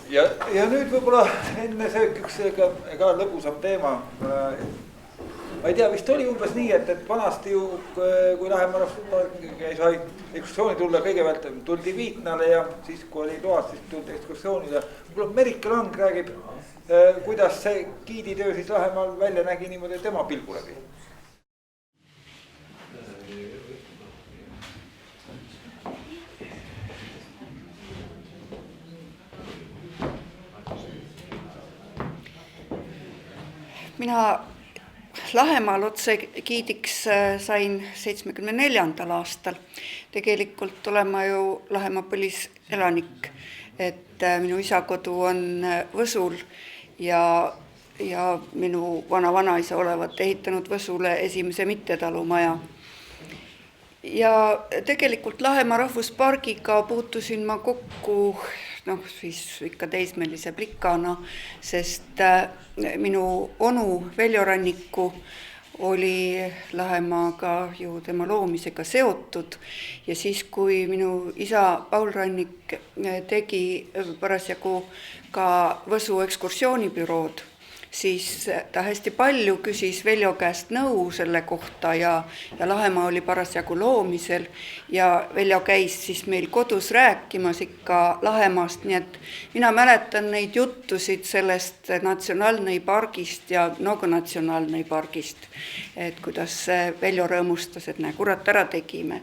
Ja nüüd võib-olla enne see üks ka lõbusam teema. Ma ei tea, vist oli umbes nii, et vanasti ju, kui Lahemaa rahvusparki sai ekskursiooni tulla, kõigepealt tuldi Viitnale ja siis, kui oli toas, siis tuldi ekskursioonile. Võib-olla Merike Lang räägib, kuidas see giiditöö siis Lahemaal välja nägi niimoodi tema pilgu läbi. Mina Lahemaal otse giidiks sain 74. aastal. Tegelikult olen ma ju Lahemaa põliselanik, et minu isakodu on Võsul ja minu vana-vanaisa olevat ehitanud Võsule esimese mittetalumaja. Ja tegelikult Lahemaa rahvuspargiga puutusin ma kokku siis ikka teismelise plikana, sest minu onu Veljo Ranniku oli Lahemaaga ju tema loomisega seotud ja siis, kui minu isa Paul Rannik tegi parasjagu ka Võsu ekskursioonibürood, siis ta hästi palju küsis Veljo käest nõu selle kohta ja Lahemaa oli parasjagu loomisel ja Veljo käis siis meil kodus rääkimas ikka Lahemaast, nii et mina mäletan neid juttusid sellest natsionaalnei pargist ja Mnogo natsionaalnei pargist, et kuidas Veljo rõõmustas, et näe, kurat ära tegime.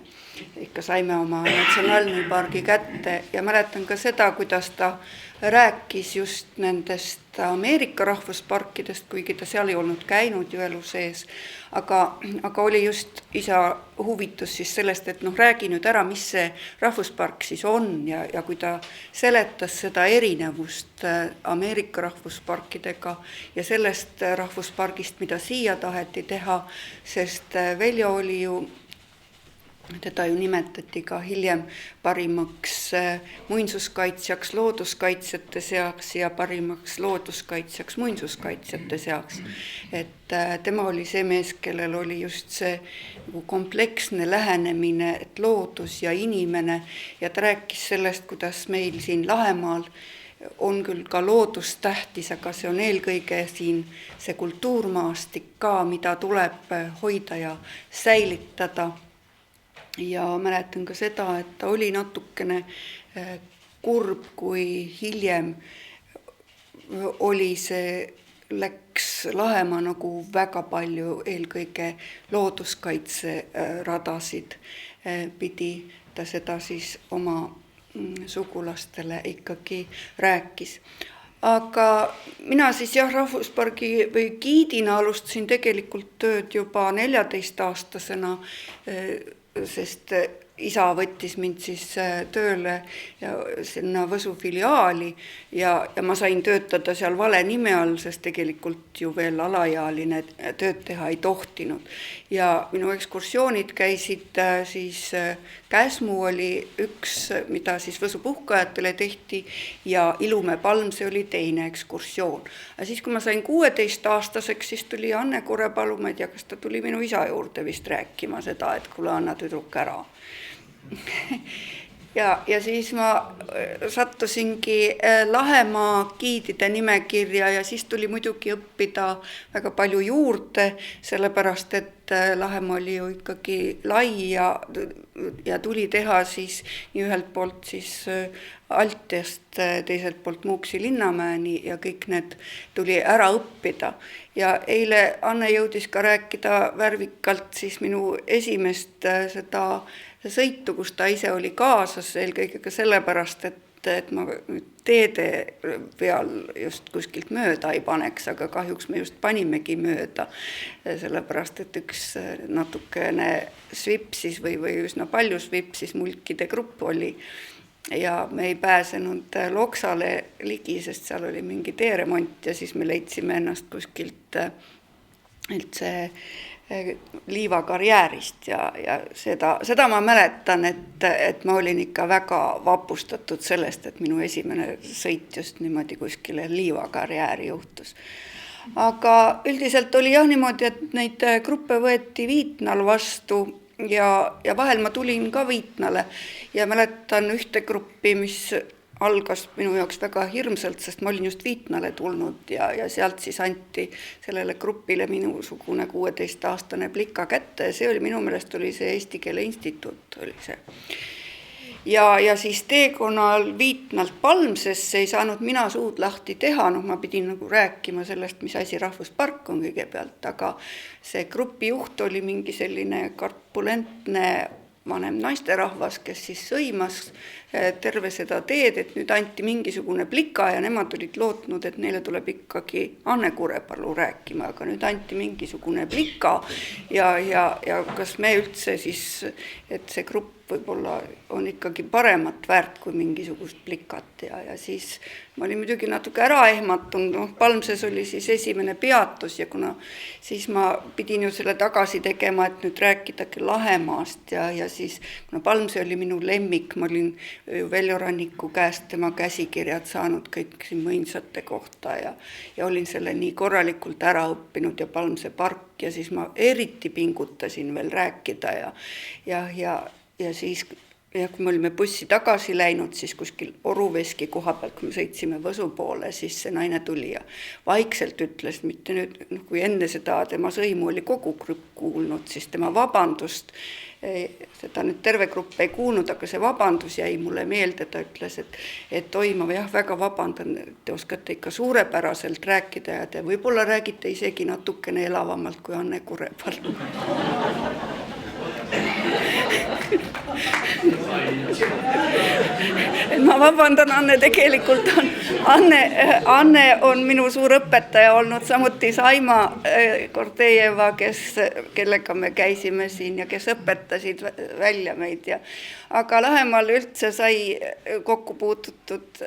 Ikka saime oma natsionaalnei pargi kätte ja mäletan ka seda, kuidas ta rääkis just nendest Ameerika rahvusparkidest, kuigi ta seal ei olnud käinud ju elu sees, aga oli just isa huvitus siis sellest, et räägi nüüd ära, mis see rahvuspark siis on ja kui ta seletas seda erinevust Ameerika rahvusparkidega ja sellest rahvuspargist, mida siia taheti teha, sest Veljo oli ju teda ju nimetati ka hiljem parimaks muinsuskaitsjaks looduskaitsjate seaks ja parimaks looduskaitsjaks muinsuskaitsjate seaks. Et tema oli see mees, kellel oli just see kompleksne lähenemine, et loodus ja inimene ja ta rääkis sellest, kuidas meil siin Lahemaal on küll ka loodus tähtis, aga see on eelkõige siin see kultuurmaastik ka, mida tuleb hoida ja säilitada. Ja mäletan ka seda, et ta oli natukene kurb, kui hiljem oli see, läks Lahemaa nagu väga palju eelkõige looduskaitse radasid, pidi ta seda siis oma sugulastele ikkagi rääkis. Aga mina siis rahvuspargi või giidina alustasin tegelikult tööd juba 14-aastasena, sest isa võttis mind siis tööle sinna Võsu filiaali ja ma sain töötada seal vale nime all, sest tegelikult ju veel alaealine tööd teha ei tohtinud. Ja minu ekskursioonid käisid siis, Käsmu oli üks, mida siis Võsu puhkajatele tehti ja Ilumäe palm, see oli teine ekskursioon. Aga siis, kui ma sain 16-aastaseks, siis tuli Anne Kurepalu, ma ei tea, kas ta tuli minu isa juurde vist rääkima seda, et kuule, anna tüdruk ära. Ja siis ma sattusingi Lahemaa giidide nimekirja ja siis tuli muidugi õppida väga palju juurde, sellepärast et Lahemaa oli ju ikkagi lai ja tuli teha siis nii ühelt poolt siis Altjast, teiselt poolt Muuksi Linnamäeni ja kõik need tuli ära õppida. Ja eile Anne jõudis ka rääkida värvikalt siis minu esimest seda sõitu, kus ta ise oli kaasas, eelkõige ka sellepärast, et ma teede peal just kuskilt mööda ei paneks, aga kahjuks me just panimegi mööda, sellepärast, et üks natukene svipsis või üsna palju svipsis mulkide grupp oli ja me ei pääsenud Loksale ligi, sest seal oli mingi teeremont ja siis me leidsime ennast kuskilt üldse liivakarjäärist ja seda ma mäletan, et ma olin ikka väga vapustatud sellest, et minu esimene sõit just niimoodi kuskile liivakarjääri juhtus. Aga üldiselt oli niimoodi, et neid gruppe võeti Viitnal vastu ja vahel ma tulin ka Viitnale ja mäletan ühte gruppi, mis algas minu jaoks väga hirmsalt, sest ma olin just Viitnale tulnud ja sealt siis anti sellele grupile minusugune 16-aastane plika kätte ja see oli minu meelest oli see Eesti Keele Instituut oli see. Ja siis teekonnal Viitnalt Palmsesse ei saanud mina suud lahti teha, ma pidin nagu rääkima sellest, mis asi rahvuspark on kõigepealt, aga see grupi juht oli mingi selline korpulentne vanem naisterahvas, kes siis sõimas terve seda teed, et nüüd anti mingisugune plika ja nemad olid lootnud, et neile tuleb ikkagi Anne Kurepalu rääkima, aga nüüd anti mingisugune plika ja kas me üldse siis, et see grupp võib-olla on ikkagi paremat väärt kui mingisugust plikat ja siis ma olin muidugi natuke ära ehmatunud, Palmses oli siis esimene peatus ja kuna siis ma pidin ju selle tagasi tegema, et nüüd rääkidagi Lahemaast ja siis kuna Palmse oli minu lemmik, ma olin Veljo Ranniku käest tema käsikirjad saanud kõik siin mõinsate kohta ja olin selle nii korralikult ära õppinud ja Palmse park ja siis ma eriti pingutasin veel rääkida ja siis kui me olime bussi tagasi läinud, siis kuskil Oruveski koha pealt, kui me sõitsime Võsu poole, siis see naine tuli ja vaikselt ütles, mitte nüüd, kui enne seda tema sõimu oli kogu grupp kuulnud, siis tema vabandust, seda nüüd terve grupp ei kuulnud, aga see vabandus jäi mulle meelde, ta ütles, et oi, ma väga vabandan, te oskate ikka suurepäraselt rääkida ja te võib-olla räägite isegi natukene elavamalt kui Anne Kurepalu. Ma vabandan, Anne, tegelikult on Anne on minu suur õpetaja olnud, samuti Saima Kordejeva, kellega me käisime siin ja kes õpetasid välja meid aga Lahemaal üldse sai kokku puututud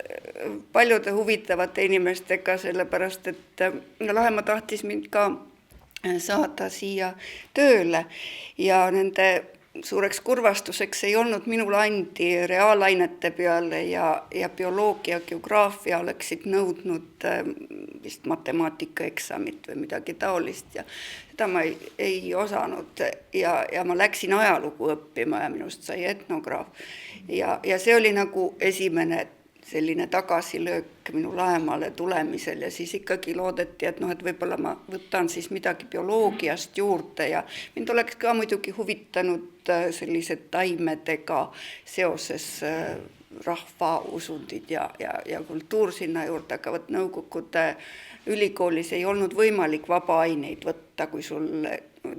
paljude huvitavate inimestega, sellepärast et Lahemaa tahtis mind ka saada siia tööle ja nende suureks kurvastuseks ei olnud minul andi reaalainete peale ja bioloogia, geograafia oleksid nõudnud vist matemaatikaeksamit või midagi taolist ja seda ma ei osanud ja ma läksin ajalugu õppima ja minust sai etnograaf ja see oli nagu esimene selline tagasilöök minu Lahemaale tulemisel ja siis ikkagi loodeti, et et võib-olla ma võtan siis midagi bioloogiast juurde ja mind oleks ka muidugi huvitanud sellised taimedega seoses rahvausundid ja kultuur sinna juurde, aga Nõukogude ülikoolis ei olnud võimalik vaba aineid võtta, kui sul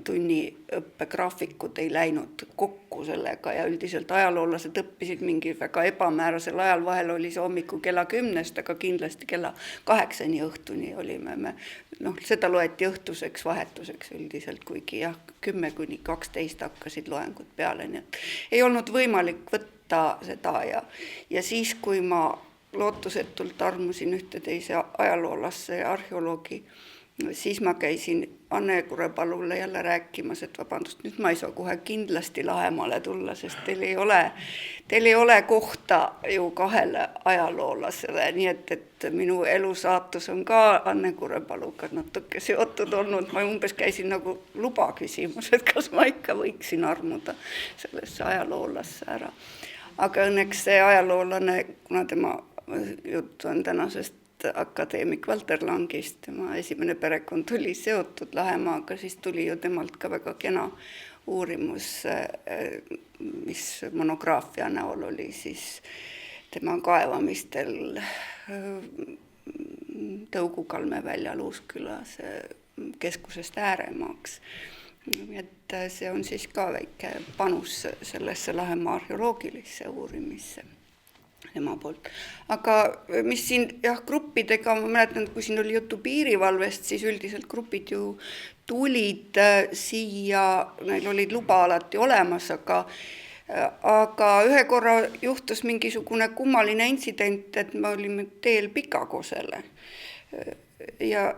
tunniõppegraafikud ei läinud kokku sellega ja üldiselt ajaloolased õppisid mingi väga ebamäärasel ajal, vahel oli see hommiku kella 10-st, aga kindlasti kella 8-ni õhtuni olime me. Seda loeti õhtuseks vahetuseks üldiselt, kuigi 10–12 hakkasid loengud peale, nii et ei olnud võimalik võtta seda ja siis, kui ma lootusetult armusin ühte teise ajaloolasse ja arheoloogi, siis ma käisin Anne Kurepalule jälle rääkimas, et vabandust, nüüd ma ei saa kohe kindlasti Lahemaale tulla, sest teil ei ole kohta ju kahele ajaloolasele, nii et minu elusaatus on ka Anne Kurepaluga natuke seotud olnud. Ma umbes käisin nagu luba küsimus, et kas ma ikka võiksin armuda sellesse ajaloolasse ära. Aga õnneks see ajaloolane, kuna tema juttu on tänasest akadeemik Valter Langist, tema esimene perekond tuli seotud Lahemaaga, siis tuli ju temalt ka väga kena uurimus, mis monograafia näol oli siis tema kaevamistel Tõugu-Kalme väljal Uuskülas keskusest Ääremaaks. Et see on siis ka väike panus sellesse Lahemaa arheoloogilisse uurimisse tema poolt. Aga mis siin gruppidega, ma mäletan, kui siin oli juttu piirivalvest, siis üldiselt grupid ju tulid siia, neil olid luba alati olemas, aga ühe korra juhtus mingisugune kummaline intsident, et me olime teel Pikakosele ja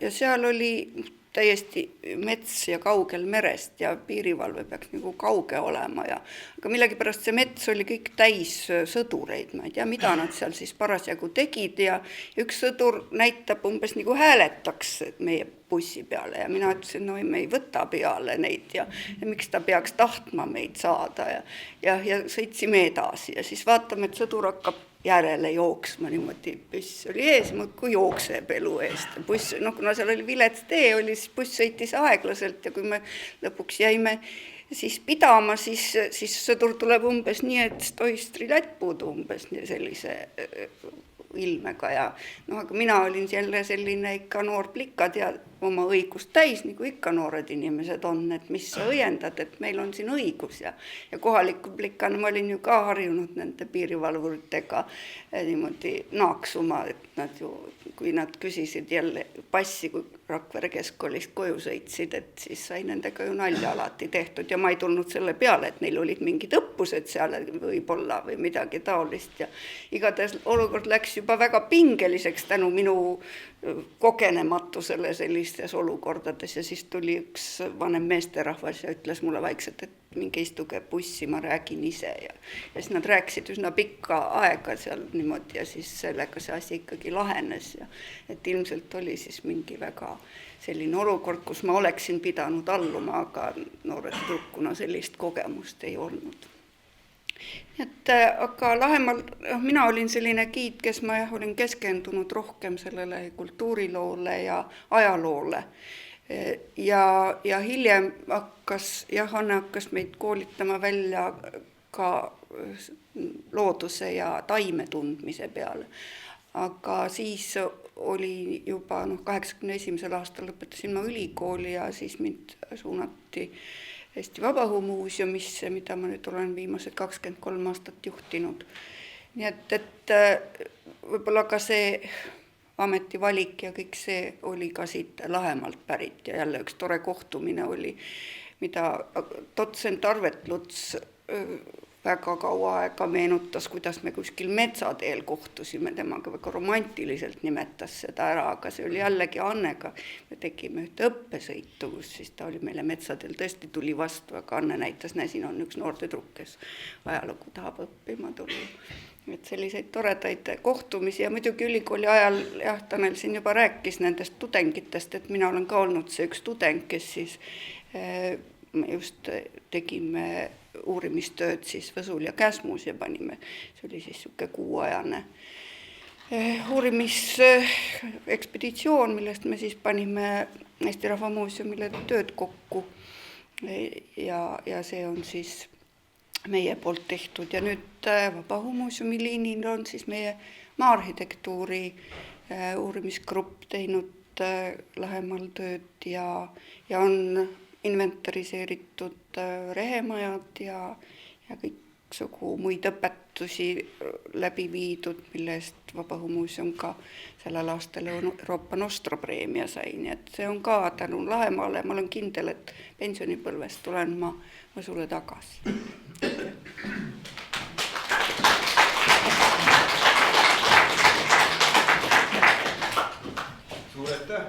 seal oli täiesti mets ja kaugel merest ja piirivalve peaks nagu kauge olema aga millegipärast see mets oli kõik täis sõdureid, ma ei tea, mida nad seal siis parasjagu tegid ja üks sõdur näitab umbes nagu hääletaks meie bussi peale ja mina ütlesin, no me ei võta peale neid ja miks ta peaks tahtma meid saada ja sõitsime edasi ja siis vaatame, et sõdur hakkab järele jooksma niimoodi, buss oli ees, muudkui jookseb elu eest. Buss, kuna seal oli vilets tee, siis buss sõitis aeglaselt ja kui me lõpuks jäime siis pidama, siis sõdur tuleb umbes nii, et stoi striljat puudu umbes sellise ilmega ja aga mina olin jälle selline ikka noor plikad ja oma õigust täis, nagu ikka noored inimesed on, et mis sa õiendad, et meil on siin õigus ja kohaliku plikana ma olin ju ka harjunud nende piirivalvuritega niimoodi naaksuma, et nad ju, kui nad küsisid jälle passi, kui Rakvere keskkoolist koju sõitsid, et siis sai nendega ju nalja alati tehtud ja ma ei tulnud selle peale, et neil olid mingid õppused seal võib-olla või midagi taolist ja igatahes olukord läks juba väga pingeliseks tänu minu kogenematusele sellistes olukordades ja siis tuli üks vanem meesterahvas ja ütles mulle vaikselt, et minge istuge bussi, ma räägin ise ja siis nad rääkisid üsna pikka aega seal niimoodi ja siis sellega see asi ikkagi lahenes ja et ilmselt oli siis mingi väga selline olukord, kus ma oleksin pidanud alluma, aga noore tüdrukuna sellist kogemust ei olnud. Et, aga Lahemaal, mina olin selline giid, kes ma olin keskendunud rohkem sellele kultuuriloole ja ajaloole. Ja hiljem Hanne hakkas meid koolitama välja ka looduse ja taime tundmise peale. Aga siis oli juba 81. aastal lõpetasin ma ülikooli ja siis mind suunati Eesti Vabaõhumuuseumisse, mida ma nüüd olen viimased 23 aastat juhtinud. Nii et võib-olla ka see ametivalik ja kõik see oli ka siit Lahemaalt pärit ja jälle üks tore kohtumine oli, mida dotsent Arvet Luts väga kaua aega meenutas, kuidas me kuskil metsateel kohtusime, temaga väga romantiliselt nimetas seda ära, aga see oli jällegi Annega. Me tegime ühte õppesõitu, kus siis ta oli meile metsateel, tõesti tuli vastu, aga Anne näitas, siin on üks noor tüdruk, kes ajalugu tahab õppima tulla. Et selliseid toredaid kohtumisi ja muidugi ülikooli ajal, Tanel siin juba rääkis nendest tudengitest, et mina olen ka olnud see üks tudeng, kes siis just tegime uurimistööd siis Võsul ja Käsmus ja panime, see oli siis siuke kuuajane uurimisekspeditsioon, millest me siis panime Eesti Rahva Muuseumile tööd kokku ja see on siis meie poolt tehtud ja nüüd Vabaõhumuuseumi liinil on siis meie maa-arhitektuuri uurimisgrupp teinud Lahemaal tööd ja on inventariseeritud rehemajad ja kõiksugu muid õpetusi läbi viidud, mille eest Vabaõhumuuseum ka sellel aastal Euroopa Nostra preemia sai, nii et see on ka tänu Lahemaale, ma olen kindel, et pensionipõlvest tulen ma Võsule tagasi. Suur aitäh!